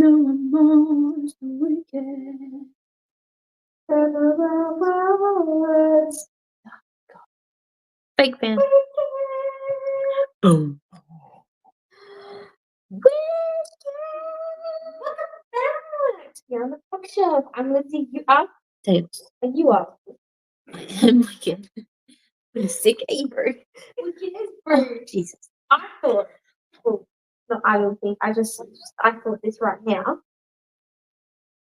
No one mourns the wicked. Fake fan. Boom. You're on the bookshelf. I'm Lindsay. You are. Tables. And you are. I am wicked. I'm sick April. Wicked is Oh, rude. Jesus. I thought. Well, no, I don't think. I thought this right now.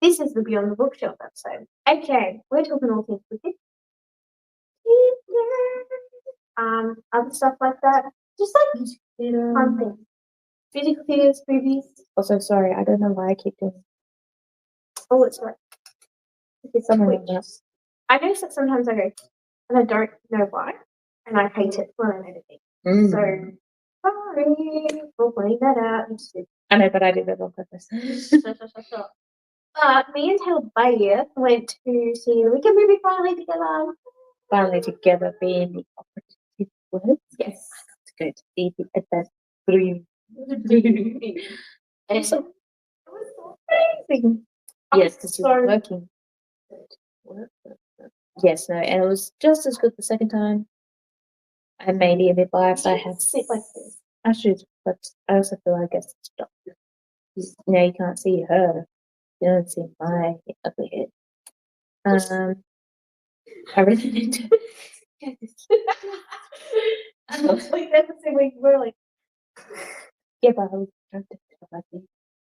This is the Beyond the Bookshelf episode. Okay, we're talking all things wicked. Other stuff like that. Just like fun things. Musical theatres, movies. Also, sorry, I don't know why I keep doing. Oh, it's right. It's something like that. I notice that sometimes I go, and I don't know why, and I hate it when I'm editing. So, sorry for pointing that out. I know, but I did that on purpose. Me and Taylor Bayer went to see the Wicked movie finally together. Finally together being the operative words. Yes. I got to go to see the Advanced Dream. And So, it was so amazing. yes, because you're working. Yes, no, and it was just as good the second time. I may be a bit biased. I have sit like this. I should, but I also feel like it's stop. Now you can't see her. You don't see my ugly head. I really need to. Like that's the same way you were like. Yeah, but I was trying to like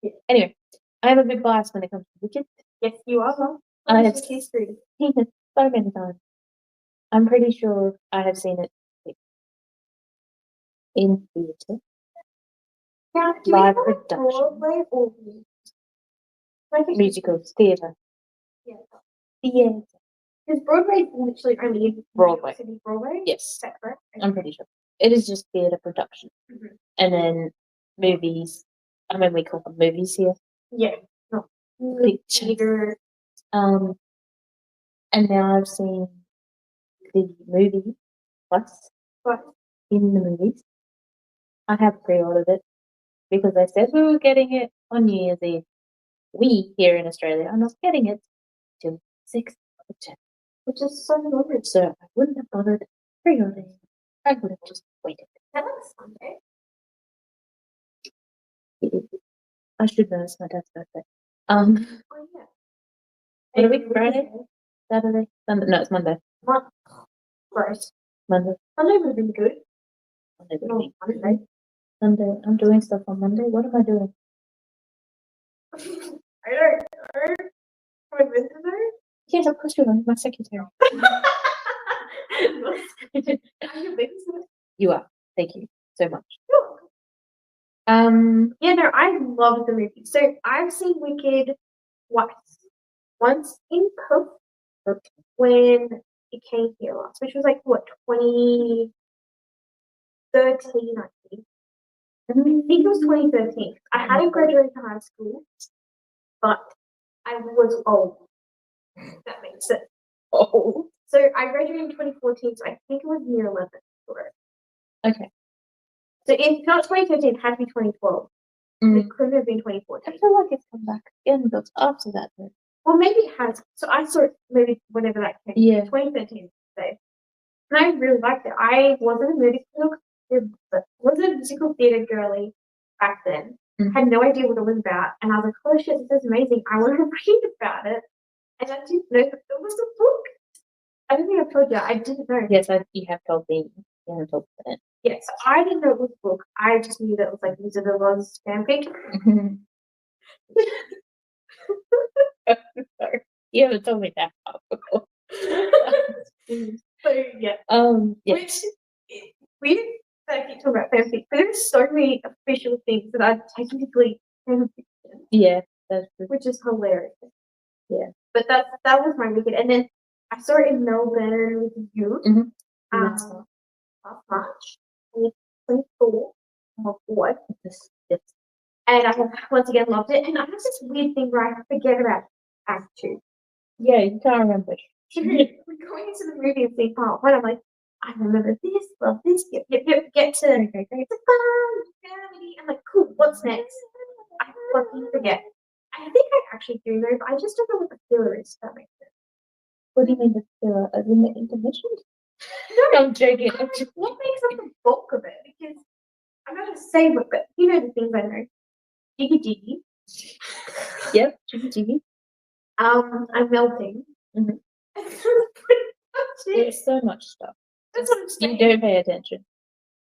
yeah. Anyway, I am a bit biased when it comes to Wicked. Yes, you are. I have history. seen it so many times. I'm pretty sure I have seen it in theatre. Now, Live production. Broadway or Musicals, theatre. Yeah. Theatre. Because Broadway is literally only in Broadway. City Broadway. Yes. Is that correct? I'm pretty sure. It is just theatre production. Mm-hmm. And then movies. I mean, we call them movies here. Yeah. No. Theatre. And now I've seen the movie twice. What? In the movies. I have pre-ordered it because they said we were getting it on New Year's Eve. We here in Australia are not getting it till 6th of January. Which is so weird. So I wouldn't have bothered pre-ordering. I would have just waited. That was Sunday. I should know it's my dad's birthday. Oh yeah. What are we? Friday? Saturday? Sunday? No, it's Monday. What? Gross. Monday. Sunday would have been good. Monday would be Monday. Sunday. I'm doing stuff on Monday. What am I doing? I don't know. Am I meant to know? Yes, of course you are. My secretary. You are. Thank you so much. Yeah, no, I love the movie. So I've seen Wicked twice. Once in Perth when it came here last, which was like what 2013, I think. I think it was 2013. I hadn't graduated high school, but I was old. That makes sense. Oh. So I graduated in 2014, so I think it was year 11 for it. Okay. So if not 2013, it had to be 2012. It couldn't have been 2014. I feel like it's come back again, but after that, though. Well, maybe it has. So I saw it maybe whenever that came. Yeah. 2013. So. And I really liked it. I wasn't a musical theatre girly back then. Had no idea what it was about. And I was like, oh shit, this is amazing. I want to read about it. And I didn't know that there was a book. I don't think I've told you. I didn't know. Yes, you have told me. You haven't told me. Yes, I didn't know it was a book. I just knew that it was like Wizard of Oz fanfic. Sorry. You haven't told me that before. So yeah. Yes. We didn't keep talking about fanfic, but there's so many official things that are technically fanfiction. Yeah, that's true. Which is hilarious. Yeah. But that was my Wicked. And then I saw it in Melbourne with you. Last March. 2024. Oh boy. Yes. And I have once again loved it. And I have this weird thing where I forget about Act 2. Yeah, you can't remember. We're going into the movie and seeing part 1. I'm like, I remember this, love this. Get to it's fun, family. I'm like, cool, what's next? I fucking forget. actually do know, but I just don't know what the filler is. If that makes sense. What do you mean the filler? As in the intermission? No, I'm joking. what makes up the bulk of it? Because I'm not gonna say what, but you know the things I know. Jiggy jiggy. Yep, jiggy jiggy. I'm melting. Mhm. That's pretty much it. There's so much stuff. That's what I'm saying. You don't pay attention.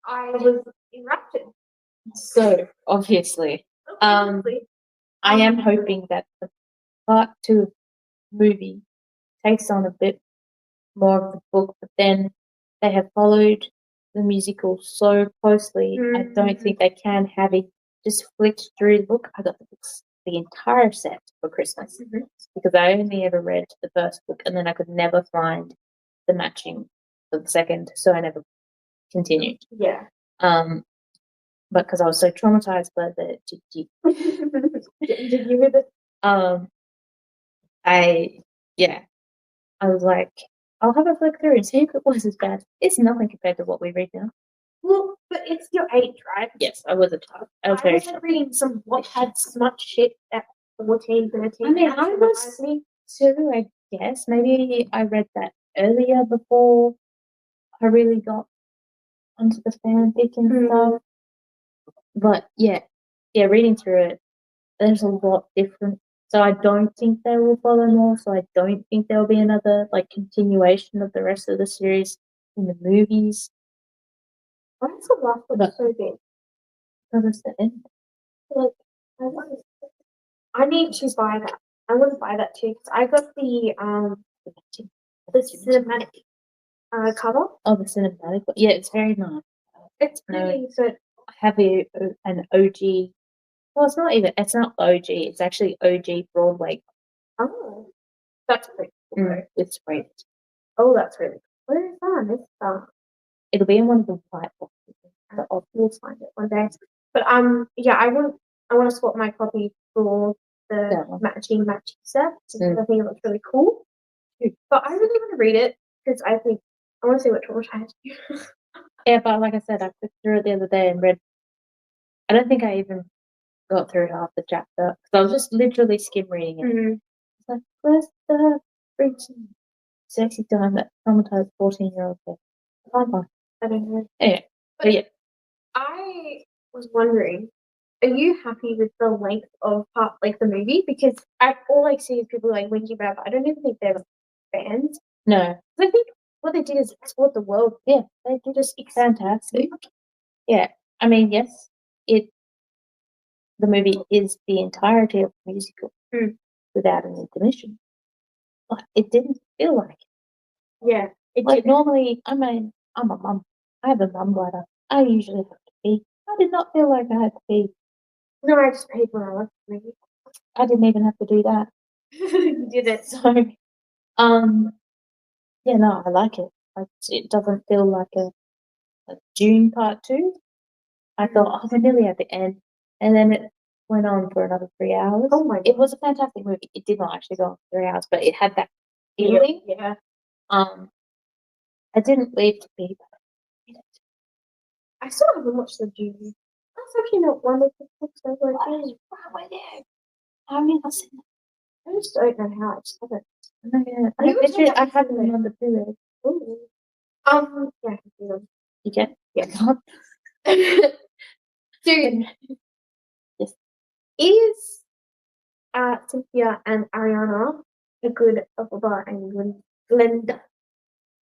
I was enraptured. So obviously, I am hoping that the part 2 movie takes on a bit more of the book, but then they have followed the musical so closely. I don't think they can have it just flicked through the book. I got the books, the entire set for Christmas because I only ever read the first book and then I could never find the matching for the second, so I never continued. Yeah. But because I was so traumatized by the jiggy with it, I was like, I'll have a flick through and see if it was as bad. It's nothing compared to what we read now. Well, but it's your age, right? Yes, I was a child. I was very reading some what had smut shit at 14, 13. I mean, I was too, I guess. Maybe I read that earlier before I really got onto the fanfic and stuff. But yeah, reading through it, there's a lot different. So I don't think they will follow more. So I don't think there'll be another like continuation of the rest of the series in the movies. Why is the last one so big? Because it's the end. Like, I need to buy that. I want to buy that too because I got the cinematic cover. Oh, the cinematic. Yeah, it's very nice. It's pretty. So I have an OG. Well, it's not even. It's not OG. It's actually OG Broadway. Oh, that's pretty cool. It's great. Oh, that's really cool. Where is that? It's It'll be in one of the white boxes. But I'll find it one day. But yeah, I want to swap my copy for the matching set because I think it looks really cool. But I really want to read it because I want to see what traumatized you. Yeah, but like I said, I flipped through it the other day and read. I don't think I even got through half the chapter because I was just literally skim reading it. It's like, where's the freaking sexy time that traumatized 14-year-old girl? I don't know. Yeah, but yeah. I was wondering, are you happy with the length of the movie? Because all I see is people like winking about it. I don't even think they're fans. No, I think what they did is explored the world. Yeah, they did just fantastic. Yeah, I mean, yes, the movie is the entirety of the musical without an intermission, but it didn't feel like it. Yeah, normally, I'm a mum. I have a mum bladder. I usually have to pee. I did not feel like I had to pee. No, I just paid when I left the movie. I didn't even have to do that. You did it. So, yeah, no, I like it. It doesn't feel like a June part 2. I thought, oh, we're nearly at the end. And then it went on for another 3 hours. Oh my God. It was a fantastic movie. It did not actually go on for 3 hours, but it had that feeling. Yeah. I didn't leave to pee, but I still haven't watched the June. That's actually not one of the books I wrote down. I haven't seen it. I just don't know how I just have it. I have them on the Blu-ray. Yeah, I can see them. You can? Yeah. Dude, yes. Is Cynthia and Ariana a good Barbara and Glenda?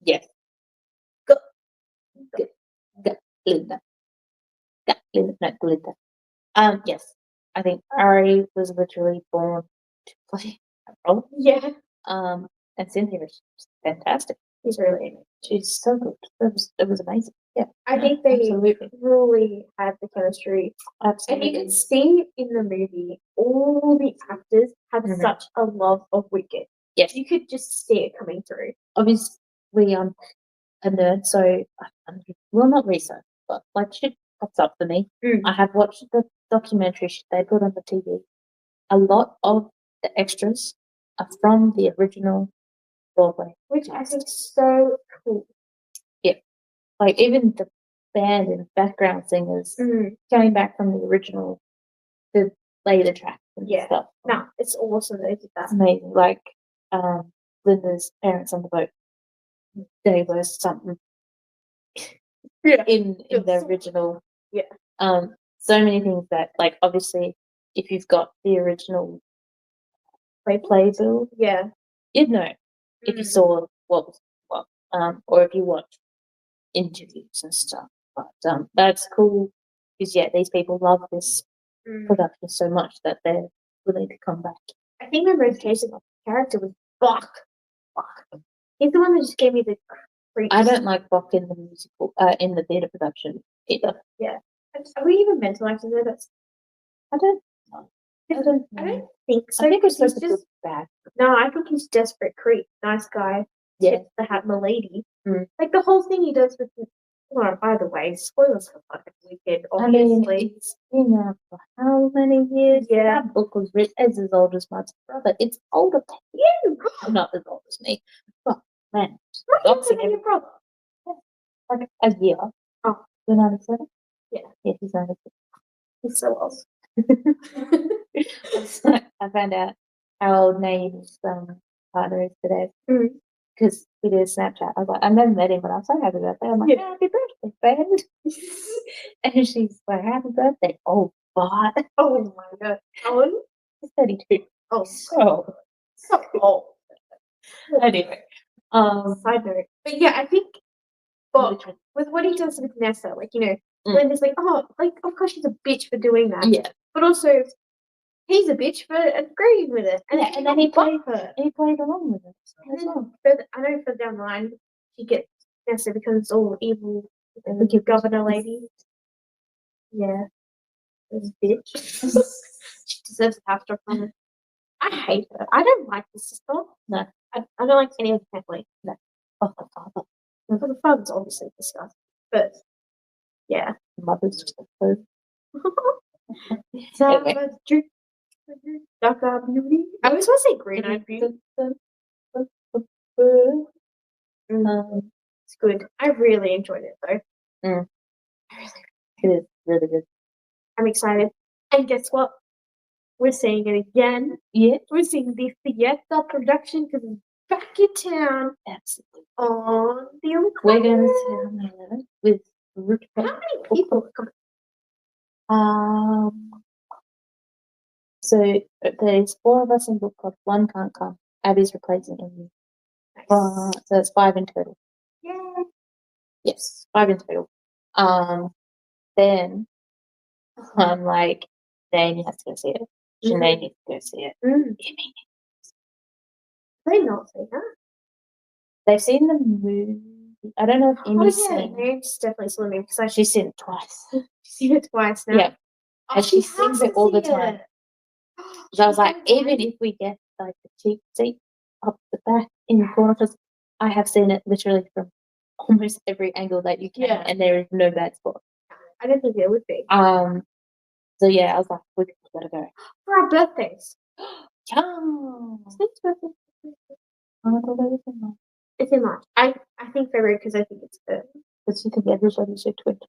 Yes. Go. Glenda. Not Glenda. Yes. I think Ari was literally born to play a role. Yeah. And Cynthia is fantastic. She's really amazing. She's so good. It was amazing. Yeah. I think they really had the chemistry. Absolutely. And you can see in the movie all the actors had such a love of Wicked. Yes. You could just see it coming through. Obviously, I'm a nerd, so not research, but like shit pops up for me. I have watched the documentary they put on the TV. A lot of the extras are from the original Broadway, which I think is so cool. Yeah, like even the band and background singers coming back from the original to play the track and Yeah. stuff. No, it's awesome that they did that. It's amazing. Like Linda's parents on the boat, they were something in the original. Yeah. So many things that, like, obviously, if you've got the original playbill, Yeah. you'd know if you saw what was what, or if you watched interviews and stuff. But that's cool because these people love this production so much that they're willing to come back. I think my most hated character was Bach. He's the one that just gave me the creeps. I don't like Bach in the musical, in the theatre production either. Yeah. Are we even meant to like to know that? I don't know. I don't think so. I think it's just just bad. No, I think he's desperate creep. Nice guy. Yeah. The hat lady. Mm. Like the whole thing he does with the. Well, by the way, spoilers for fucking Wicked, obviously. I mean, it's been out for how many years? Yeah. That book was written as old as my brother. It's older than you. Not as old as me. But, man. What's your your brother? Like a year. Oh. You're 97? Yeah. Yeah, he's 97. He's so old. I found out how old Naeem's partner is today. Because we did a Snapchat. I was like, I've never met him, but I'm so happy birthday. I'm like, happy birthday, friend. And she's like, happy birthday. Oh, God. Oh, my God. How old? He's 32. Oh, so old. Anyway. Side note. But yeah, I think with what he does with Nessa, like, you know, Linda's like, oh, like, of course she's a bitch for doing that. Yeah. But also, he's a bitch for agreeing with it. And, and then he played her. He played along with it. And then I know further down the line, she gets Nessa because it's all evil. The governor lady. Yeah. This bitch. She deserves a half-star comment. I hate her. I don't like the sister. No. I don't like any of the family. No. Oh, the father. Well, the father's obviously disgusting. But, yeah. The mother's just a food. Dark beauty. I was supposed to say green-eyed beauty. It's good. I really enjoyed it though. It is really good. I'm excited. And guess what? We're seeing it again. Yeah. We're seeing the theater production because it's back in town. Absolutely. On the 11th. We're going to see on the 11th with Rick. How many people are coming? So there's 4 of us in book club. 1 can't come. Abby's replacing him. Nice. So it's 5 in total. Yeah. Yes, 5 in total. Then I'm like, Dane has to go see it. Sinead needs to go see it. They not say that. They've seen the movie. I don't know if Amy's seen it. It's definitely swimming because She's seen it twice. She's seen it twice now. Yeah. And she sings it all the time. So I was like, even if we get like the cheap seat up the back in the corner, because I have seen it literally from almost every angle that you can, and there is no bad spot. I don't think there would be. So yeah, I was like, we gotta go for our birthdays. It's birthday. It's in March. I think February because I think it's the. Because you think everybody should tweet.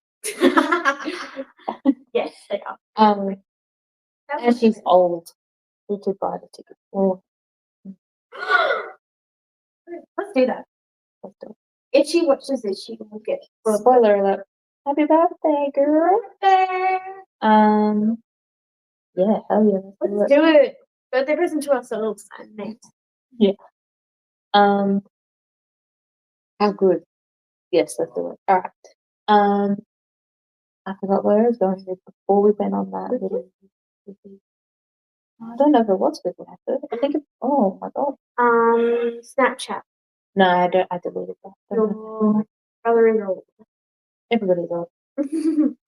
Yes, they are. And she's old. We should buy the ticket. Let's do that. Let's do it. If she watches this, she will get. Spoiler alert. Happy birthday, girl. Birthday. Yeah, hell yeah. Let's do it. Birthday present to ourselves and Nate. Yeah. How good. Yes, let's do it. All right. I forgot where I was going with before we went on that little. I don't know if it was with that. I think it. Oh my god. Snapchat. No, I don't. I deleted that. Your brother is old. Everybody's old.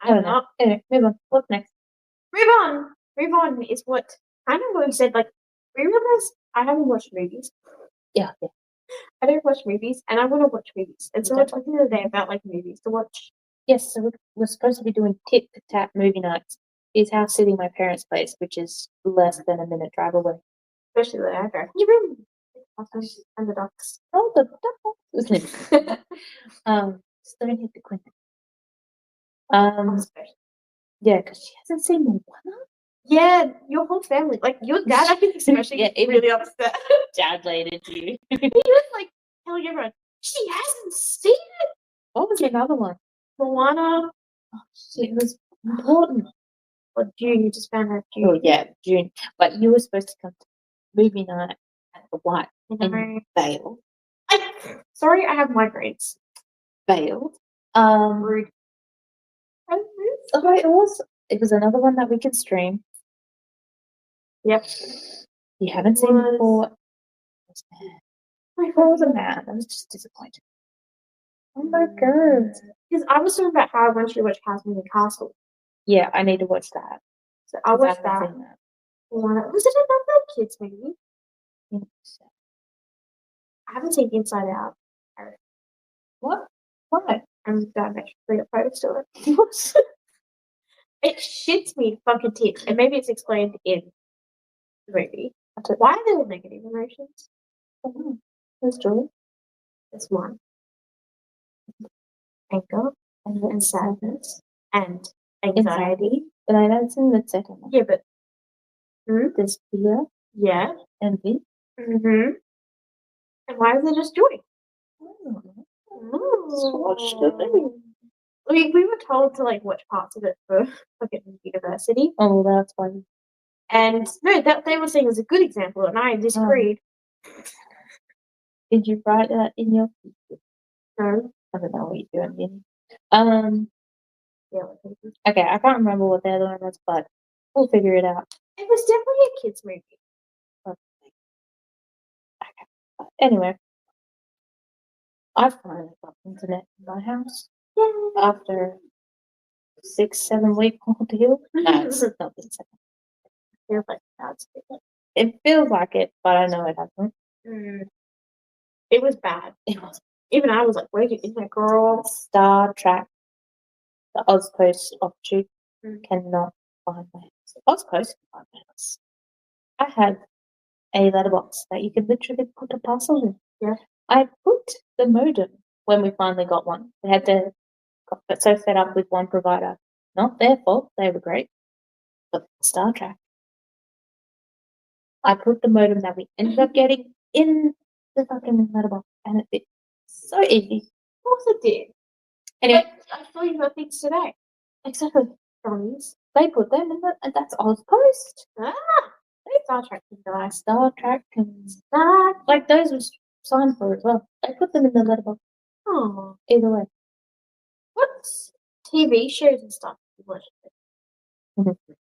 I don't know. Anyway, move on. What's next? Move on. Move on is what kind of what you said. Like, we realized I haven't watched movies. Yeah. I don't watch movies, and I want to watch movies. And so we're talking the other day about like movies to watch. Yes, so we're supposed to be doing tit for tat movie nights. Is house sitting my parents' place, which is less than a minute drive away. Especially the address. You remember and the ducks. Oh, the ducks. Just don't hit the Quinta. Yeah, because she hasn't seen Moana. Yeah, your whole family, like your dad, I think especially, Yeah, even- really upset. Dad later to you. He was like telling everyone she hasn't seen it. What was another one? Moana It was important. or June. You just found out June. Oh yeah, June. But you were supposed to come to movie night at the White No. and failed. Sorry, I have migraines. Failed. Rude. Oh, it was another one that we could stream. Yep. You haven't seen it before. I wasn't mad. I was just disappointed. Oh my god. Because I was talking about how I wanted to watch Castle in the Castle. Yeah, I need to watch that. So I watched haven't that. seen that. Was it another kids movie? Yes. I haven't seen Inside Out. What? Why? I'm actually opposed to it. It shits me fucking tits, and maybe it's explained in the movie. Why are there all negative emotions? I don't know. There's joy. There's one. Anger and sadness and anxiety. But I haven't seen the second one. Yeah, but There's fear, yeah. envy. Mm-hmm. And why is there just joy? Watch the movie. We were told to like watch parts of it for fucking university. Oh, that's funny. And no, that they were saying was a good example, and I disagreed. Did you write that in your? No. I don't know what you're doing. Yeah. Okay, I can't remember what the other one was, but we'll figure it out. It was definitely a kids' movie. Okay. But anyway, I finally got internet in my house. Yay. After 6-7 week ordeal. No, it's not been 7. Feels like it feels like it, but I know it hasn't. It was bad. It was. Even I was like, where's your internet, girl? Star Trek, the Ozpost offshoot, cannot find my house. Ozpost can find my house. I had a letterbox that you could literally put a parcel in. Yeah. I put the modem when we finally got one. We had to got so fed up with one provider. Not their fault, they were great. But Star Trek. I put the modem that we ended up getting in the fucking letterbox, and it fit so easy. Of course it did. Anyway, but I saw you got things today. Exactly. They put them in and that's Ozpost. Star Trek can die. Star Trek and like those was signed for as well. They put them in the letterbox. Oh. Either way. What TV shows and stuff you watch?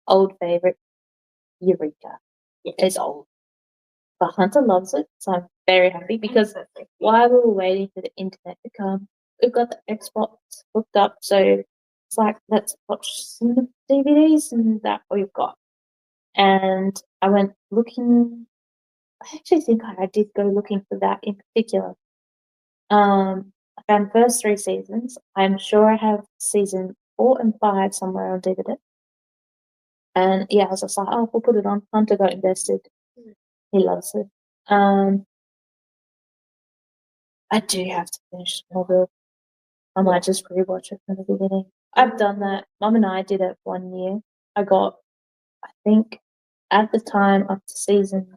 Old favorite, Eureka. Yeah. It's old. But Hunter loves it, so I'm very happy because while we were waiting for the internet to come, we've got the Xbox hooked up, so it's like, let's watch some DVDs, and that's what we've got. And I went looking, I actually think I did go looking for that in particular. I found the first 3 seasons. I'm sure I have season 4 and 5 somewhere on DVD. And yeah, I was just like, oh, we'll put it on. Hunter got invested. He loves it. I do have to finish Smallville. I might just rewatch it from the beginning. I've done that. Mum and I did it 1 year. I think, at the time up to season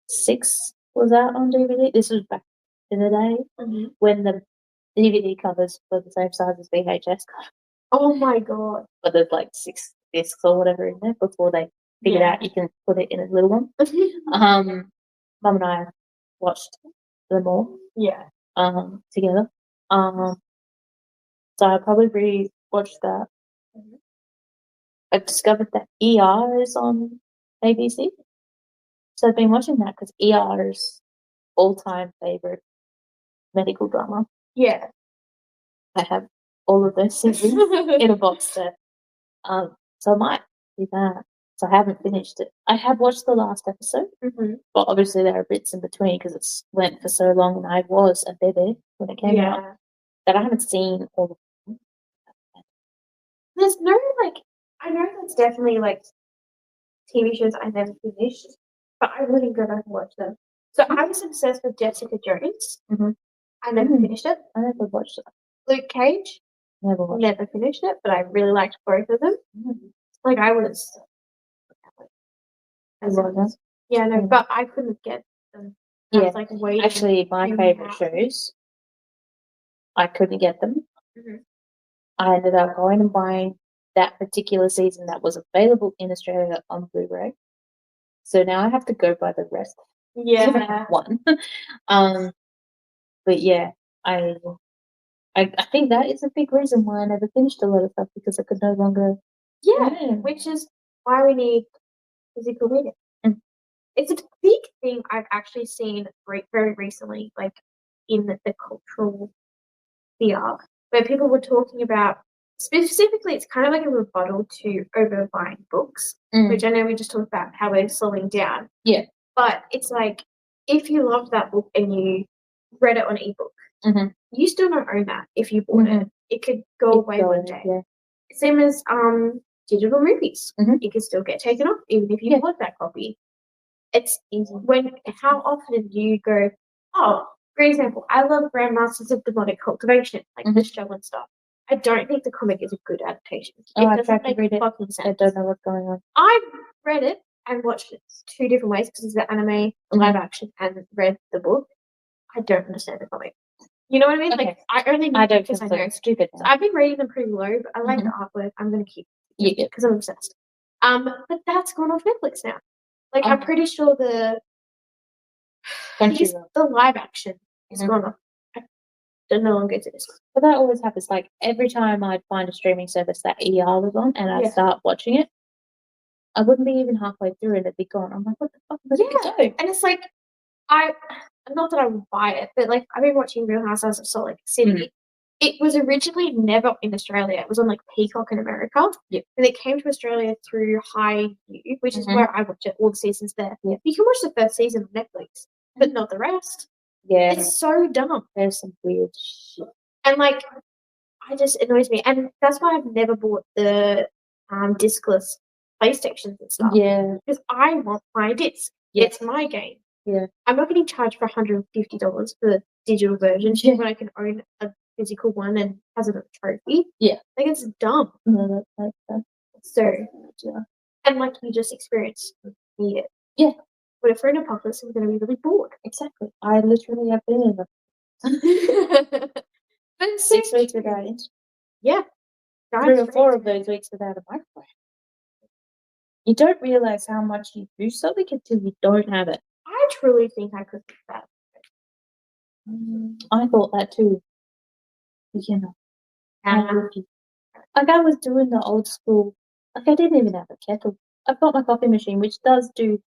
6 was out on DVD. This was back in the day when the DVD covers were the same size as VHS covers. Oh my god! But there's like 6 discs or whatever in there before they figured out you can put it in a little one. Mum and I watched them all. Yeah. Together. So I probably re-watched that. I've discovered that ER is on ABC. So I've been watching that because ER is all-time favorite medical drama. Yeah. I have all of those seasons in a box set. So I might do that. So I haven't finished it. I have watched the last episode, but obviously there are bits in between because it's went for so long, and I was a baby when it came out that I haven't seen all of them. There's no I know there's definitely TV shows I never finished, but I wouldn't go back and watch them. So I was obsessed with Jessica Jones. I never finished it. I never watched it. Luke Cage. Never finished it, but I really liked both of them. I was Yeah, no, but I couldn't get them. I was like waiting. Actually, my favorite shows, I couldn't get them. Mhm. I ended up going and buying that particular season that was available in Australia on Blu-ray. So now I have to go buy the rest. Yeah. One. But yeah, I think that is a big reason why I never finished a lot of stuff, because I could no longer. Yeah, which is why we need physical media. Mm. It's a big thing I've actually seen very recently, like in the cultural sphere, where people were talking about, specifically, it's kind of like a rebuttal to overbuying books, which I know we just talked about how we're slowing down. Yeah. But it's like, if you loved that book and you read it on ebook, you still don't own that if you bought it. It could go away one day. Yeah. Same as digital movies. It could still get taken off even if you bought that copy. It's easy. How often do you go, oh, for example, I love Grandmasters of Demonic Cultivation, like the show and stuff. I don't think the comic is a good adaptation. Oh, I tried to read it. Fucking sense. I don't know what's going on. I've read it and watched it 2 different ways, because it's the anime, live action, and read the book. I don't understand the comic. You know what I mean? Okay. Like, I only know because I know. It's stupid. So I've been rating them pretty low, but I like the artwork. I'm going to keep it because I'm obsessed. But that's gone off Netflix now. Like, I'm pretty sure the live action is gone off. Don't no longer exist. But that always happens. Like, every time I'd find a streaming service that ER was on and I'd start watching it, I wouldn't be even halfway through and it'd be gone. I'm like, what the fuck? And it's like, not that I would buy it, but like, I've been watching Real Housewives of Salt Lake City. It was originally never in Australia. It was on like Peacock in America. And it came to Australia through High U, which is where I watch it, all the seasons there. You can watch the first season on Netflix, but not the rest. Yeah. It's so dumb. There's some weird shit. And like, it just annoys me. And that's why I've never bought the discless PlayStations and stuff. Yeah. Because I want my disc. It's my game. Yeah. I'm not getting charged for $150 for the digital version when I can own a physical one and has a trophy. Yeah. Like, it's dumb. No, that's so, and like you just experienced it. Yeah. But if we're in apocalypse, we're going to be really bored. Exactly. I literally have been in But 6 weeks without it. Yeah. 3 or 4 of those weeks without a microwave. You don't realize how much you do something until you don't have it. I truly think I could do that. I thought that too. You know. Like, I was doing the old school. Like, I didn't even have a kettle. I've got my coffee machine, which does do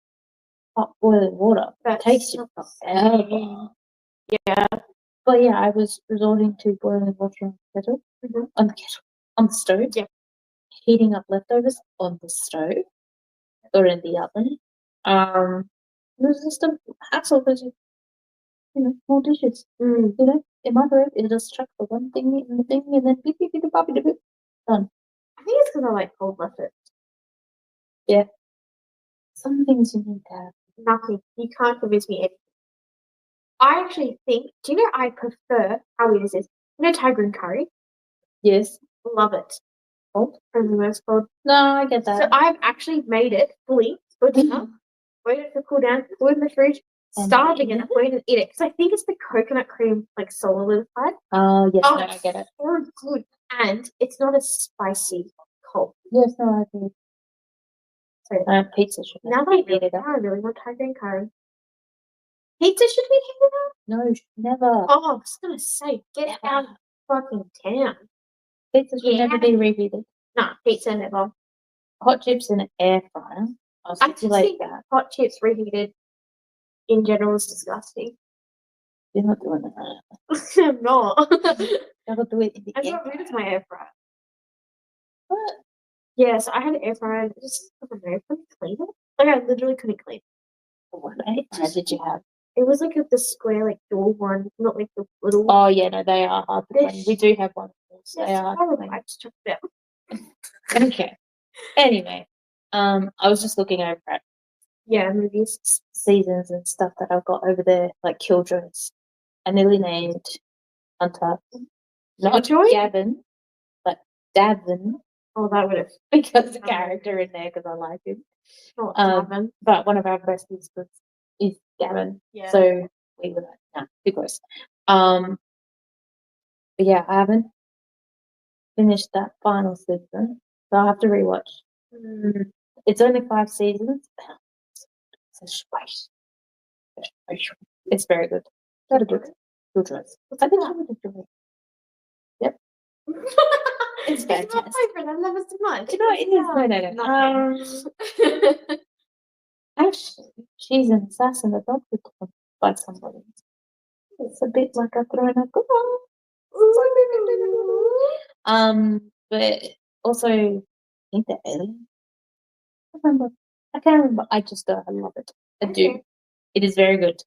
hot boiling water. That takes you forever. Yeah. But yeah, I was resorting to boiling water on the kettle. On the stove. Yeah. Heating up leftovers on the stove or in the oven. It was just a hassle because more dishes. In my room, it just chuck the one thing in the thing and then beep, beep, beep, beep, beep, beep, done. I think it's because I like cold leftovers. Yeah. Some things you need to have. Nothing. You can't convince me anything. I actually think, do you know I prefer, how weird is this? You know Thai green curry? Yes. Love it. Cold? From the most cold. No, I get that. So I've actually made it fully for dinner, waited for cool down, put it in the fridge, starving it, wait and eat it. Because I think it's the coconut cream, like solidified. Oh, yes, no, I get it. So good. And it's not as spicy cold. Yes, no, I agree. So, pizza should now that I really want Thai green curry. Pizza should be heated up? No, never. Oh, I was going to say, get out of fucking town. Pizza should never be reheated. No, pizza never. Hot chips in an air fryer. I think that hot chips reheated in general is disgusting. You're not doing that. I'm not. Never do it in the I air got rid of my air fryer. What? Yeah, so I had an air fryer and just, I don't know, couldn't clean it. Like, I literally couldn't clean it. What air fryer did you have? It was like the square, like door one, not like the little one. Oh, yeah, no, they are hard to clean. We do have one. They are hard to clean. I just checked it out. Okay. Anyway, I was just looking over at movies, seasons and stuff that I've got over there, like Killjoys. I nearly named Hunter. Not Gavin, but Davin. Oh, that would have. because the character in there because I like him. Oh, Gavin. But one of our besties is Gavin. Yeah. So we were like, nah, too close. But yeah, I haven't finished that final season, so I have to rewatch. It's only 5 seasons. It's very good. Very good. Good choice. I think I would enjoy it. Yep. It's fantastic. It's my favorite. I love it so much. No, it is. No. Actually, she's an assassin adopted by somebody. It's a bit like a throwing a good but also I think the alien. I can't remember. I just I love it. I do. It is very good.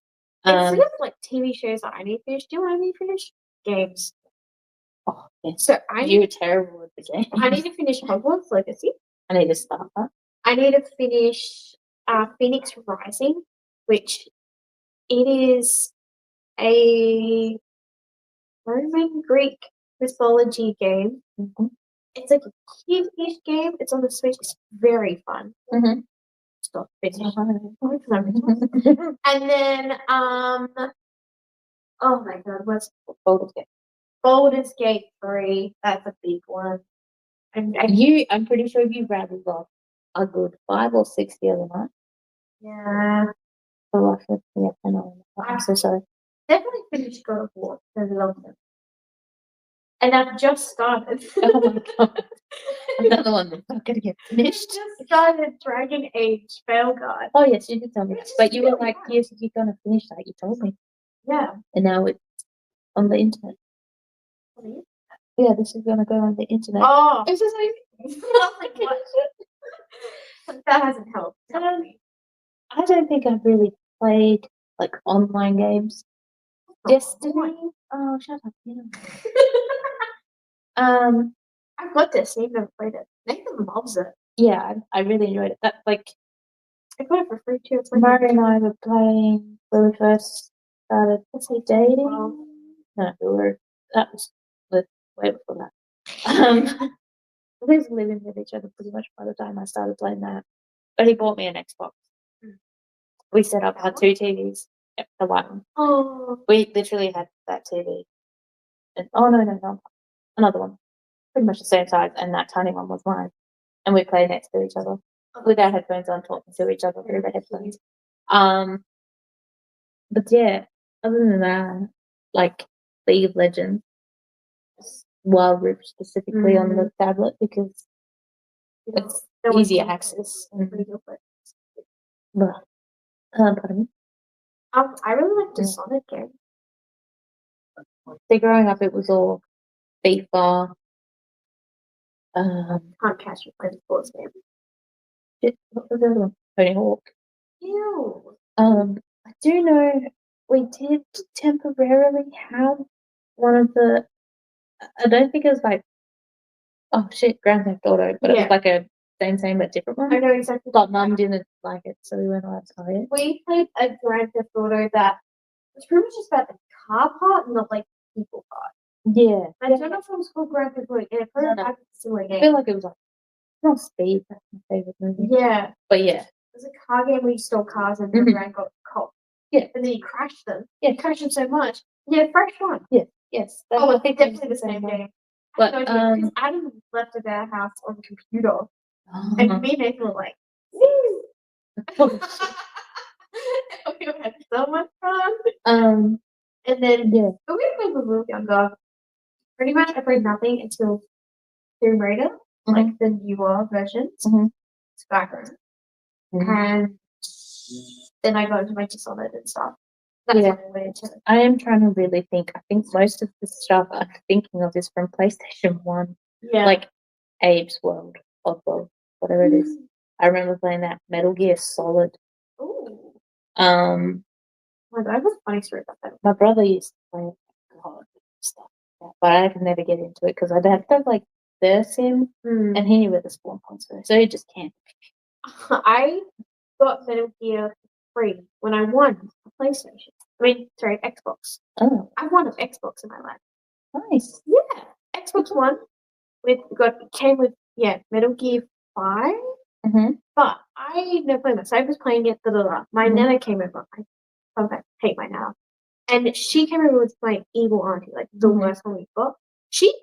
Instead of like TV shows that I need to finish, do you want me to finish games? Oh, yes. So You're terrible at the game. I need to finish Hogwarts Legacy. I need to start that. I need to finish Phoenix Rising, which it is a Roman Greek mythology game. Mm-hmm. It's like a kid-ish game. It's on the Switch. It's very fun. Mm-hmm. Stop finished. And then oh my god, what's Baldur's Gate? Baldur's Gate 3? That's a big one. I'm pretty sure you rattled off a good 5 or 6 the other night. Yeah. Oh, yeah, I know. I'm so sorry. Definitely finished God of War because I love them. And I've just started. Oh my god. Another one that's not gonna get finished. I just started Dragon Age Fail Guide. Oh yes, you did tell me. But you were like, yes, you're gonna finish that, you told me. Yeah. And now it's on the internet. Yeah, this is gonna go on the internet. Oh. It's just like what? That hasn't helped. I don't think I've really played like online games. Destiny. Oh, shut up. You know. I've got Destiny, I've never played it. Nathan loves it. Yeah, I really enjoyed it. That like I got it for free too. Mario and I were playing when we first started. Let's say dating. No, that was way before that. We was living with each other pretty much by the time I started playing that. But he bought me an Xbox. We set up our 2 TVs. Yep, the one. Oh. We literally had that TV. And no, another one. Pretty much the same size, and that tiny one was mine. And we played next to each other with our headphones on, talking to each other through the headphones. But yeah, other than that, like League of Legends, Wild Rift specifically on the tablet because it's easy access. But, pardon me. I really like the Sonic game. So growing up, it was all FIFA. Can't catch me playing sports game. What was the other one? Tony Hawk. Ew. I do know we did temporarily have one of the. I don't think it was like, oh shit, Grand Theft Auto, but it was like a same but different one. I know exactly. But Mum didn't like it, so we went allowed to play it. We played a Grand Theft Auto that was pretty much just about the car part, not like the people part. Yeah. I don't know if it was called Grand Theft Auto. Yeah, I feel like it was like not Speed. That's my favorite movie. Yeah. But yeah. It was a car game where you stole cars and the brand got caught. Yeah. And then you crashed them. Yeah. You crashed them so much. Yeah, fresh one. Yeah. Yes. Oh, I think definitely the same game. But because Adam left at our house on the computer, and me and Nathan were like, "Woo!" We had so much fun. And then but we played when we were younger. Pretty much, I played nothing until Tomb Raider, like the newer versions, Skyrim, and then I got into my Dishonored and stuff. That's what I went into. I am trying to really think. I think most of the stuff I'm thinking of is from PlayStation 1. Yeah. Like Abe's World, Oddworld, whatever it is. I remember playing that. Metal Gear Solid. Ooh. My dad has a funny story about that. My brother used to play it. God, stuff like that. But I could never get into it because I'd have to like verse him, and he knew where the spawn points were, so he just can't. I got Metal Gear free when I won a PlayStation. Xbox. Oh. I won an Xbox in my life. Nice. Yeah. Xbox One came with Metal Gear 5. Mm-hmm. But I never played that. So I was playing it. My nana came over. I hate my nana. And she came over with my evil auntie, like the worst one we've got. She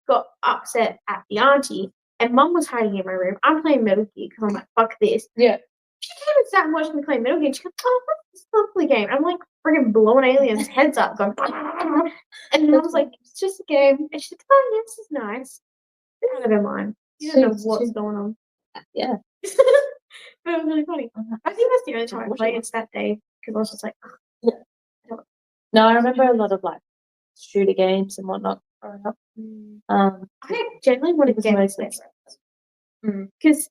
got upset at the auntie, and mum was hiding in my room. I'm playing Metal Gear because I'm like, fuck this. Yeah. She came and sat and watched me play Metal Gear. She goes, oh, what's this lovely game? I'm like friggin' blowing aliens' heads up, going, and I was like, it's just a game. And she's like, oh, yeah, this is nice. I don't mind. You don't know what's going on. Yeah. But it was really funny. I think that's the only time I played it that day because I was just like, No, I remember a lot of like shooter games and whatnot growing up. I generally want to get this because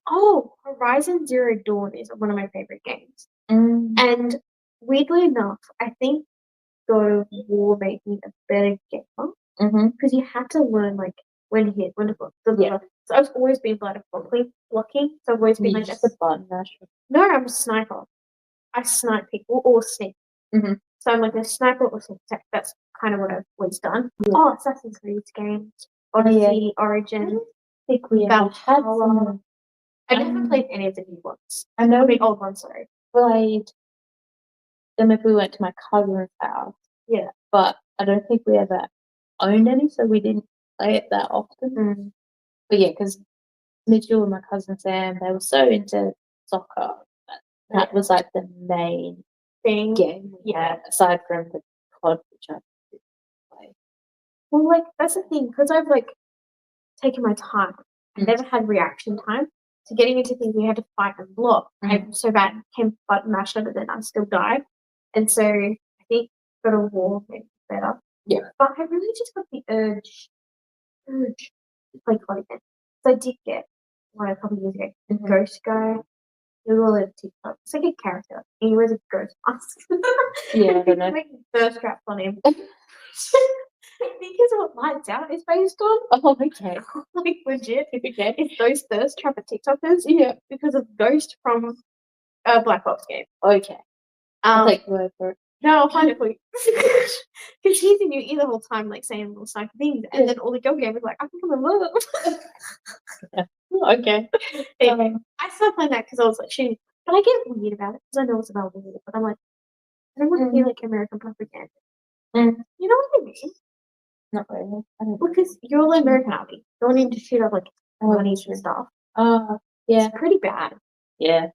Horizon Zero Dawn is one of my favorite games, and weirdly enough, I think God of War made me a better gamer because you had to learn like when to hit, when to block. So I've always been bad at blocking. So I've always been like just a button masher. No, I'm a sniper. I snipe people or sneak. So I'm like a sniper or sneak attack. That's kind of what I've always done. Oh, Assassin's Creed games, Odyssey, Origin. I think we have had some. I haven't played any of the new ones. I know the old ones. Sorry, played them if we went to my cousin's house. Yeah, but I don't think we ever owned any, so we didn't play it that often. But yeah, because Mitchell and my cousin Sam, they were so into soccer. That was like the main game we had, aside from the COD, which I did play. Well, like that's the thing, because I've like taken my time. I never had reaction time. So getting into things we had to fight and block. I'm so bad, came button masher, but then I still died. And so I think God of War made it better. Yeah. But I really just got the urge to play COD again. So I did get one a couple of years ago, Ghost Guy. He was all over TikTok. It's like a character. And he wears a ghost mask. Yeah, I don't know. Like thirst traps on him. I think it's what Lights Out is based on. Oh, okay. Like legit. Okay. It's those thirst trapper TikTokers. Yeah. Because of Ghost from a Black Ops game. Okay. I'll take your word for it. No, I'll find it for you. Because he's in your ear the whole time, like saying little snarky things, and then all the girl gamers like, I think I'm in love. Okay. Anyway, I started playing that because I was like, shooting. But I get weird about it because I know it's about weird, but I'm like, I don't want to feel like American propaganda. You know what I mean? Not really. Because you're all American army. Don't need to shoot up like money and stuff. Yeah. It's pretty bad. Yeah.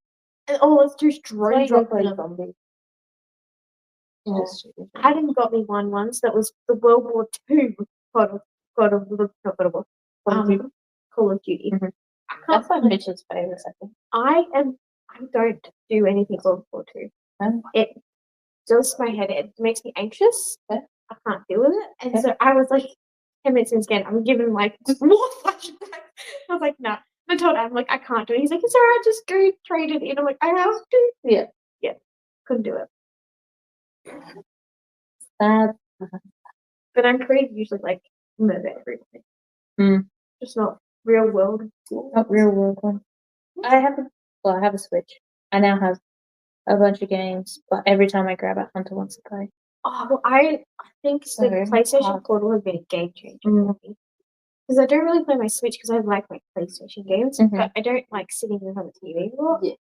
And let's just drone drop zombies. Adam got me one once that was the World War II Call of Duty. That's like Mitch's favourite, I think. I don't do anything World War II. It does my head. It makes me anxious. I can't deal with it. And so I was like, 10 minutes in again, I'm giving like more flashbacks. I was like, no. I told Adam, like, I can't do it. He's like, it's alright, just go trade it in. I'm like, I have to. Yeah. Couldn't do it. But I'm pretty usually like murder everything. Just not real world. Not real world one. I have a Switch. I now have a bunch of games, but every time I grab it, Hunter wants to play. Oh, well, I think the PlayStation Portal has been a game changer for me. Because I don't really play my Switch because I like my PlayStation games, but I don't like sitting in front of the TV a lot. Yeah.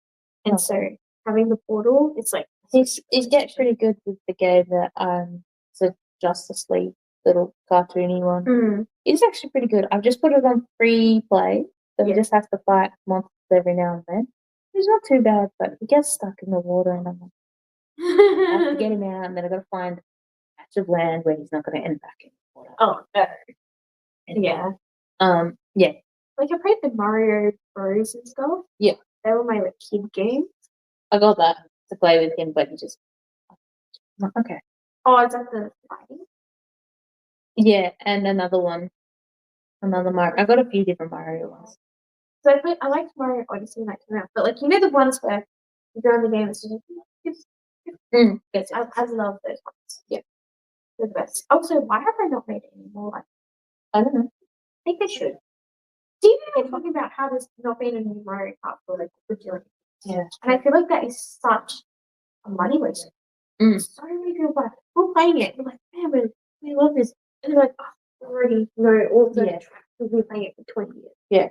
And so having the Portal, it's like it gets pretty good with the game that it's a Justice League little cartoony one. It's actually pretty good. I've just put it on free play, so we just have to fight monsters every now and then. It's not too bad, but he gets stuck in the water, and I'm like, I have to get him out, and then I've got to find a patch of land where he's not going to end back in the water. Oh no! And yeah. Like I played the Mario Bros and stuff. Yeah. They were my like kid games. I got that to play with him, but he just okay. Oh, is that the fighting? Yeah, and another Mario. I got a few different Mario ones. So I liked Mario Odyssey when that came out, but like the ones where you go in the game, it's just I love those ones. Yeah, they're the best. Also, why have they not made it anymore? Like, I don't know. I think they should. Do you know talking about how there's not been a new Mario Kart for like Orginally? Yeah, and I feel like that is such a money waste. So many people are like, we're playing it. We're like, man, we love this. And they're like, oh, we already know all the tracks. We've been playing it for 20 years. Yeah.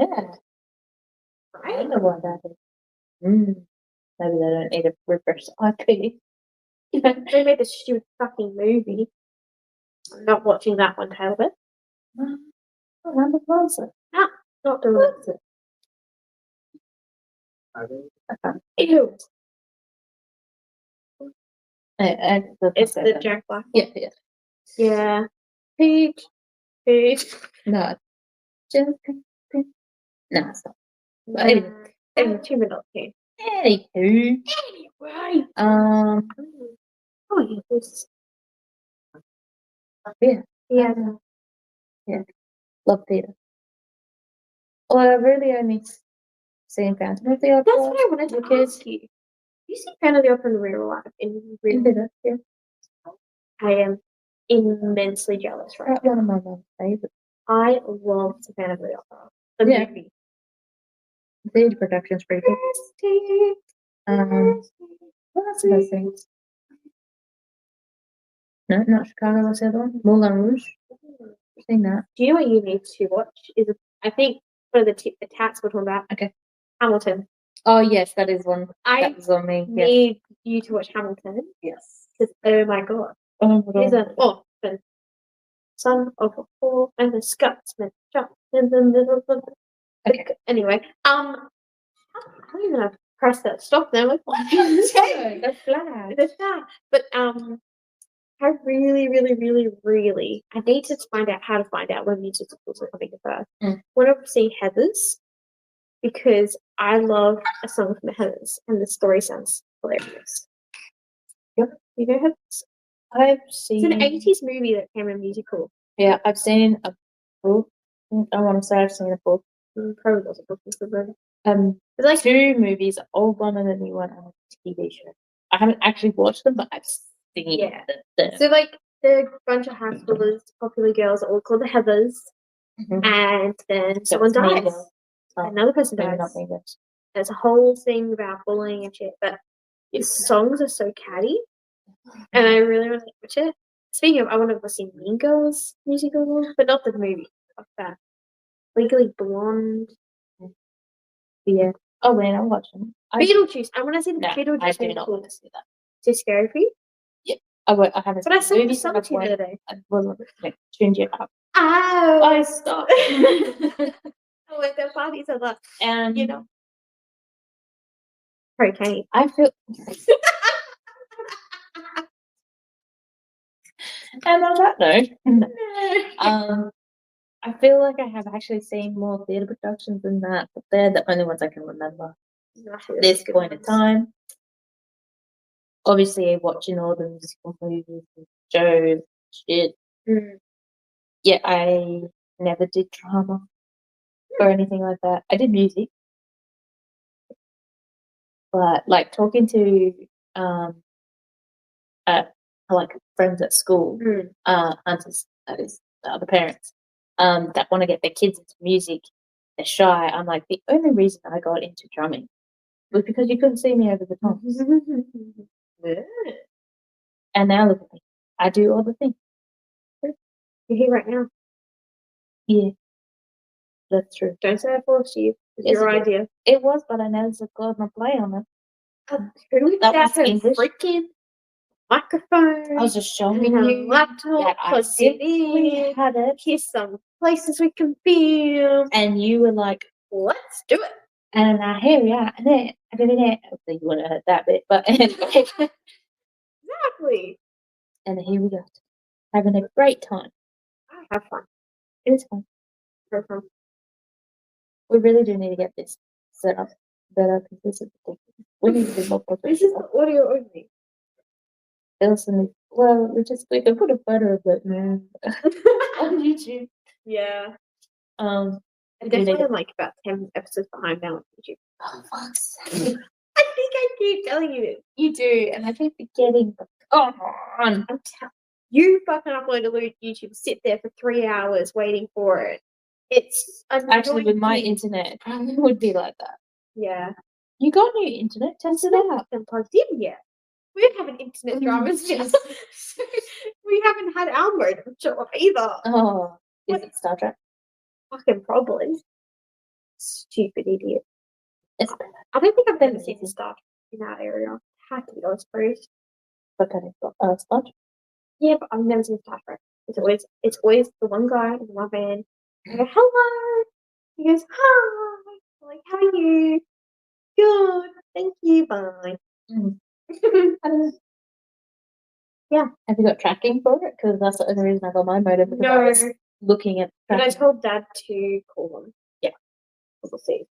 Yeah. I right? don't know what that is. Maybe they don't need a refresh IP. They made this stupid fucking movie. I'm not watching that one, Taylor. Around the plaza. No, not doing it. Ew. It's the Jack Black one. Yeah. Yeah. Peach. No. Just no, it's not. But Anyway, 2 minutes here. Anywho. Anyway. Oh yeah, this. yeah. Yeah. Love theatre. Well, I've really only seen Phantom of the Opera. That's what I wanted to ask you. You see Phantom of the Opera in real life? In theatre, yeah. I am immensely jealous right That's now. one of my mom's favourites. I love the Phantom of the Opera. The Yeah. movie. The theatre production's pretty good. What else did I see? No, not Chicago. What's the other one? Moulin Rouge. Seen that. Do you know what you need to watch? I think one of the tats we're talking about. Okay. Hamilton. Oh yes, that is one. That was on me. Need you to watch Hamilton. Yes. Because oh my god, he's an orphan, son of a fool and a Scotsman. Jump in the middle of the. Okay. Anyway, I'm even gonna press that stop now. The flag. The flag. But I really, really, really, really, I need to find out how to find out when musicals are coming to Perth. Mm. Want to see Heathers because I love a song from Heathers and the story sounds hilarious. Yep. You know Heathers? I've seen. It's an 80s movie that came in a musical. Yeah, I've seen a book. I want to say I've seen a book. Probably wasn't looking for them. There's like 2 movies, an old one and a new one, and a TV show. I haven't actually watched them, but I've seen them. So like the bunch of high schoolers, popular girls, are all called the Heathers, and then someone dies. Another person dies. There's a whole thing about bullying and shit, but its songs are so catty, and I really want to watch it. Speaking of, I want to go see Mean Girls musical, but not the movie. Fuck that. Legally Blonde. Yeah. Oh man, I'm watching. Beetlejuice. I want to see the Beetlejuice. I do not want to see that. Too scary for you? Yeah. I haven't. But I saw the song to you the other day. I wasn't tuned you up. Oh, I stopped. I went to parties a lot, and you know. Okay. I feel. And on that note, I feel like I have actually seen more theatre productions than that, but they're the only ones I can remember at this point in time. Obviously, watching all the musical movies and shows, shit. Yeah, I never did drama or anything like that. I did music, but like talking to like friends at school, aunties, that is, the other parents, that want to get their kids into music, they're shy. I'm like, the only reason I got into drumming was because you couldn't see me over the top. And now look at me. I do all the things. You're here right now. Yeah. That's true. Don't say I forced you. It's your idea. It was, but I never said God and play on it. That was English. Freaking microphone. I was just showing you laptop. I simply had it. Here's some places we can film. And you were like, let's do it. And here we are. And then I did it. Hopefully you wouldn't have heard that bit, but exactly. And here we go. Having a great time. I have fun. It is fun. Very fun. We really do need to get this set up better because this is ridiculous. We need to be more professional. This is the audio only. Well, we can put a photo of it on YouTube. Yeah. I'm definitely like about 10 episodes behind now on YouTube. Oh, fuck's sake. I think I keep telling you this. You do, and I keep forgetting. Come on. You fucking upload a YouTube, sit there for 3 hours waiting for it. It's actually with my internet, it probably would be like that. Yeah. You got new internet? Test it out. And plugged in yet. We don't have an internet dramas yet. We haven't had our modem show up either. Oh, is it Star Trek? Fucking probably. stupid idiot. It's I don't think I've ever seen the stuff in that area. Had to be honest, first. Sponge. Yeah, but I've never seen Star Trek. It's always the one guy in one van. I go, hello. He goes, hi. I'm like, how are you? Good. Thank you. Bye. I don't know. Yeah. Have you got tracking for it? Because that's the only reason I got my modem. Because I was looking at tracking. And I told Dad to call them. Yeah. We'll see.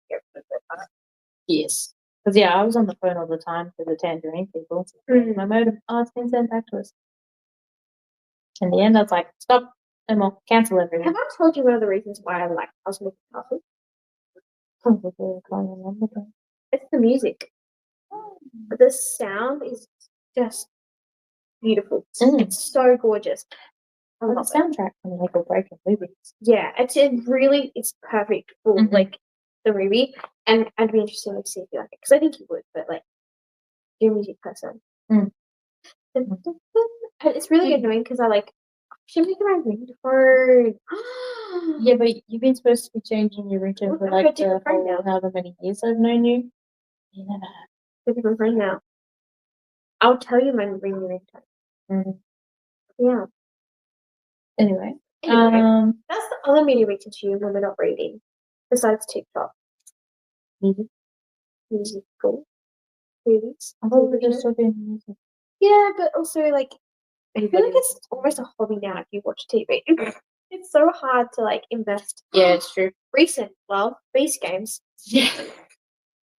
Yes. Because I was on the phone all the time for the Tangerine people. My modem, it's been sent back to us. In the end, I was like, stop, no more, cancel everything. Have I told you one of the reasons why I like Cosmic Castle? Probably, I can't remember. It's the music. The sound is just beautiful. It's so gorgeous. The soundtrack can make or break a movie. Yeah, it's perfect for like the movie, and I'd be interested to see if you like it because I think you would. But like, you're a music person. It's really annoying because I should make my ringtone. Yeah, but you've been supposed to be changing your ringtone for like the whole however many years I've known you. You never have. We're different friends now. I'll tell you my ringtone. Yeah. Anyway, that's the other media we consume when we're not reading, besides TikTok. Musical movies. I thought we were just talking music. Yeah, but also like I feel like it's almost a hobby now if you watch TV. It's so hard to like invest. Yeah, it's true. Recent, Beast Games. Yeah.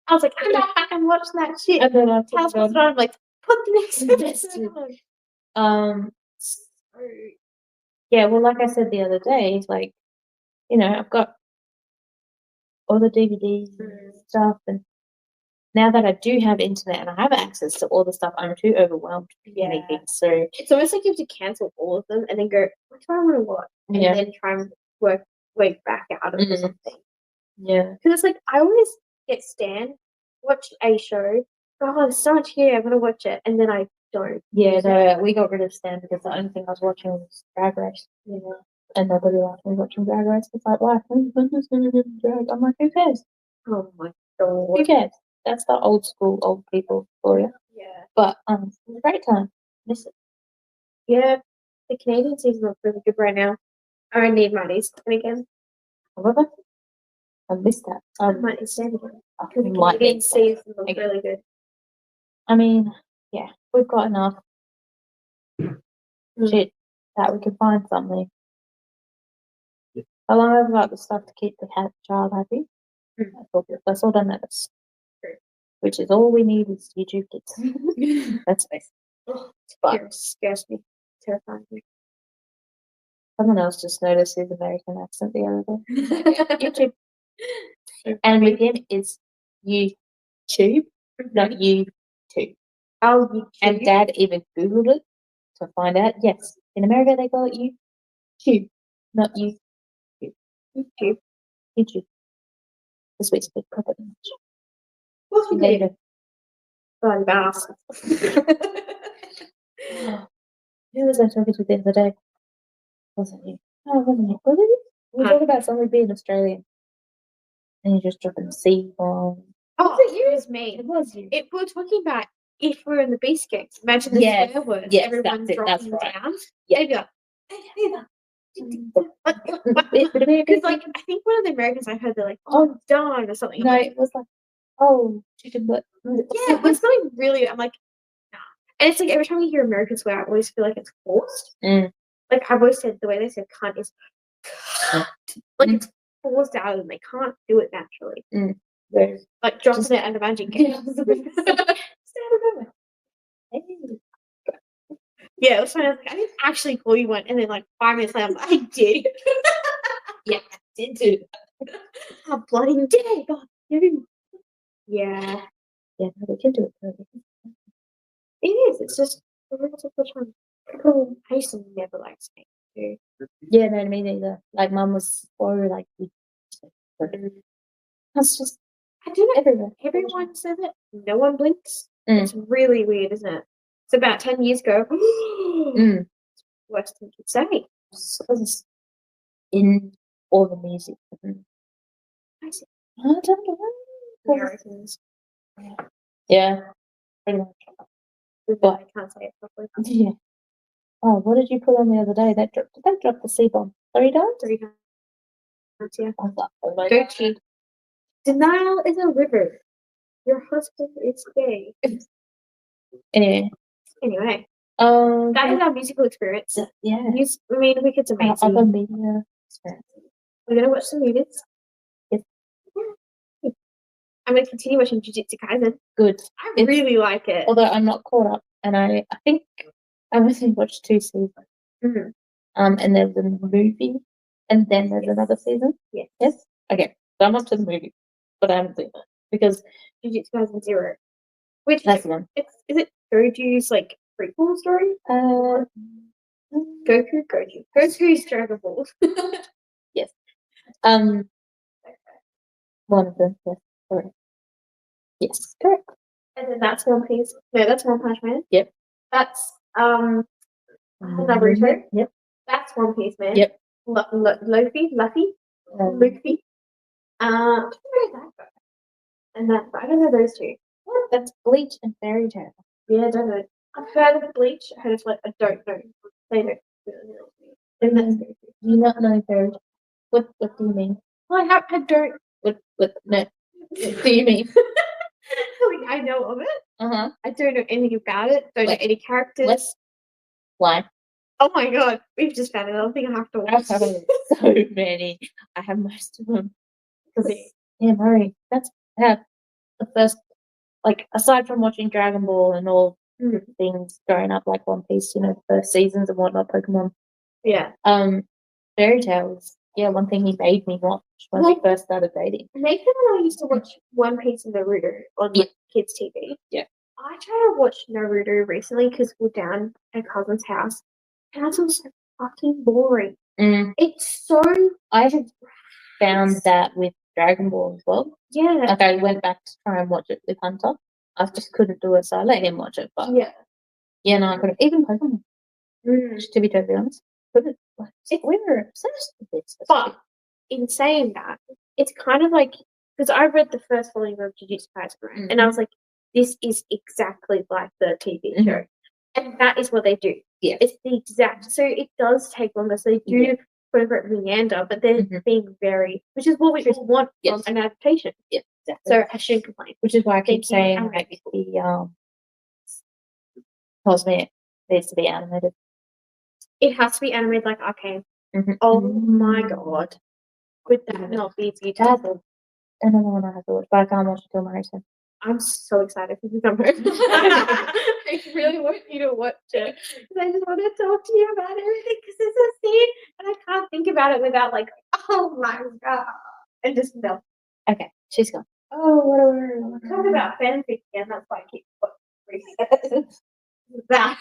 I was like, I'm not back and watch that shit. And then I put it on, like, put the next episode on. Yeah, well, like I said the other day, it's like, I've got all the DVDs and stuff, and now that I do have internet and I have access to all the stuff, I'm too overwhelmed to pick anything. So it's almost like you have to cancel all of them and then go, what do I want to watch? And then try and work back out of it or something. Yeah. Because it's like, I always get Stan, watch a show, oh, there's so much here, I'm going to watch it, and then I don't. Yeah, no, we got rid of Stan because the only thing I was watching was Drag Race. Yeah. And nobody liked me watching Drag Race. It's like, why? I'm like, who cares? Oh my God. Who cares? That's the old school, old people for you. Yeah. But it was a great time. Miss it. Yeah, the Canadian season looks really good right now. I need Money's again. However, I missed that. I might need Stan again. Because the Canadian season looks really good. I mean, yeah, we've got enough shit that we can find something. How long have we got the stuff to keep the child happy? That's all that matters. Which is all we need is YouTube Kids. That's nice. But scares me, terrifying me. Someone else just noticed his American accent the other day. YouTube. And with him, it's YouTube, not YouTube. Oh, YouTube. And Dad even Googled it to find out. Yes, in America they call it YouTube, not YouTube. YouTube. Because we speak proper English. What's your name? Oh, bass. Who was I talking to the other day? Wasn't you? Oh, wasn't you? Was it you? We were talking about somebody being Australian. And you're just dropping a C bomb. Oh, it was me. It was you. We were talking about if we're in the Beast Games. Imagine the swear words. Yes, everyone dropping down. Yeah. Because like I think one of the Americans I heard they're like, oh, darn or something. No, it was like, oh, chicken butt. Yeah, it was something really. I'm like, nah. And it's like every time you hear American swear, I always feel like it's forced. Like I've always said, the way they said cunt is like it's forced out of them. They can't do it naturally. Like dropping it and imagine getting Yeah, it was funny. I was like, I didn't actually call you one, and then like 5 minutes later, I'm like, I did. Yeah, I did do. How bloody dare God you? Yeah. Yeah, no, they can do it. It is. It's just a real simple time. People, I used to never like snake too. Yeah, no, me neither. Like mum was for like that's just I do know everywhere. Everyone says it. No one blinks. It's really weird, isn't it? It's about 10 years ago. Worst thing you could say. In all the music. I see. I don't know. Americans. Yeah, pretty much. But I can't say it properly. Yeah. Oh, what did you put on the other day? Did they drop the C-bomb 3 times? 3 times, yeah. I was like, oh my Don't cheat. Denial is a river. Your husband is gay. Anyway. That is our musical experience. Yeah. I mean, Wicked's amazing. Other media experience. We're gonna watch some movies. Yes. Yeah. I'm gonna continue watching Jujutsu Kaisen. Good. I really like it. Although I'm not caught up, and I think I've only watched 2 seasons. Mm-hmm. And there's a movie, and then there's another season. Yes. Yes. Okay. So I'm up to the movie, but I haven't seen it because Jujutsu Kaisen 0. Which that's the one. Is it Goju's like prequel story? Goku's Dragon Ball. Yes. One of them. Yes. Correct. Yes. Correct. And then that's One Piece. No, that's One Punch Man. Yep. That's Naruto. Yep. That's One Piece Man. Yep. Luffy. Luffy. Where is that go? And that I don't know those two. What? That's Bleach and Fairy Tail. Yeah, I don't know. I've heard of Bleach. I heard of like I don't know. They don't. And that's Do you not know Fairy Tail? What do you mean? Well, I don't. No. What do you mean? Like, I know of it. I don't know anything about it. Don't know any characters. Why? Oh my god, we've just found another thing I have to watch. I have so many. I have most of them. Yeah, Murray. That's the first. Like aside from watching Dragon Ball and all the things growing up, like One Piece, the first seasons and whatnot, Pokemon. Yeah. Fairy Tales. Yeah, one thing he made me watch when we first started dating. Nathan and I used to watch One Piece and Naruto on kids' TV. Yeah. I tried to watch Naruto recently because we're down at a cousin's house, and I thought it was so fucking boring. It's so. I have found that with Dragon Ball as well. Yeah. Like I went back to try and watch it with Hunter. I just couldn't do it, so I let him watch it. But yeah, no, I could have. Even Pokemon. To be totally honest, we were obsessed with this. But in saying that, it's kind of like because I read the first volume of Jujutsu Kaisen, and I was like, this is exactly like the TV show, and that is what they do. Yeah, it's the exact. So it does take longer. So they do quote meander, but they're being very, which is what we just want from an adaptation. Yeah, exactly. So I shouldn't complain. Which is why I keep saying like the Cosmic needs to be animated. It has to be animated like Arcane. Oh my god. Could that not be beautiful? Another one I have to watch, but I can't watch it till Marison. I'm so excited for you to come home. I really want you to watch it. Because I just want to talk to you about everything because it's a scene and I can't think about it without like, oh my god. And just no. Okay, she's gone. Oh, whatever. Talk about fanfic again, that's why I keep watching that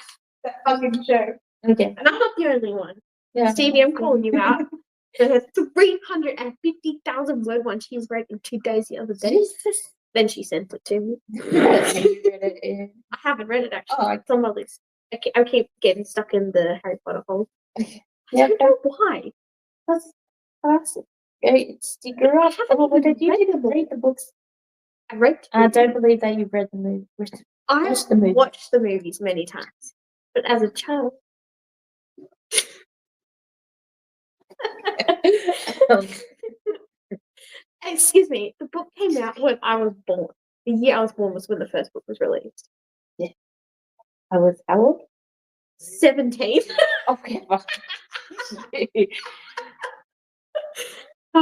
fucking show. Okay. And I'm not the only one. Yeah. Stevie, I'm calling you out. There's a 350,000 word one she read in 2 days the other day. Jesus. Then she sent it to me. I haven't read it actually. It's on my list. I keep getting stuck in the Harry Potter hole. I don't know why. That's classic. You grew up. Did you didn't read the books? I read. I don't believe that you've read the movie. I've watched the movies many times, but as a child. Excuse me, the book came out when I was born. The year I was born was when the first book was released. Yeah. I was how old? 17. Okay. How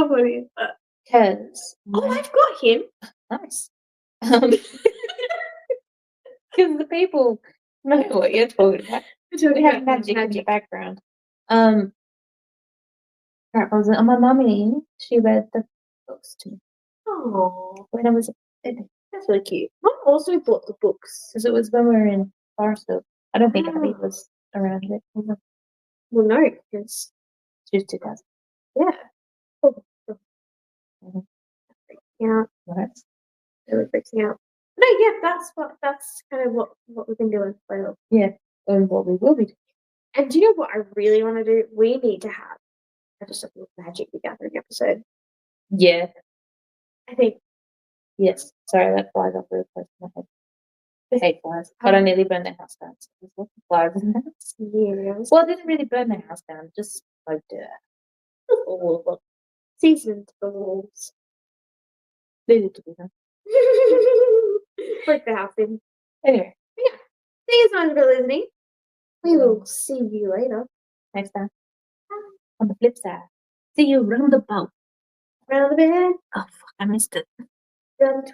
funny is that? Because I've got him. Nice. Because the people know what you're talking about. We have magic in the background. My mummy, she read the books to me. Oh, when I was a baby. That's really cute. Mum also bought the books. Because it was when we were in Forrestville. I don't think Abby was around it. Well, no, because she was 2000. Yeah. Yeah. Right. It was freaking out. No, yeah, that's kind of what we've been doing lately. Yeah, and what we will be doing. And do you know what I really want to do? We need to have just a Magic the Gathering episode. Yeah. I think. Yes. Sorry, that flies off really close to my head. I hate flies. But I nearly burned the house down. So there's lots of flies in the house. Yeah. Well, I didn't really burn the house down, just smoked it out. All of it. Seasoned the walls. Needed to be done. Like the house in. Anyway, Thank you so much for listening. We will see you later. next time. On the flip side. See you round the boat. Round the bend. Oh, fuck, I missed it. Round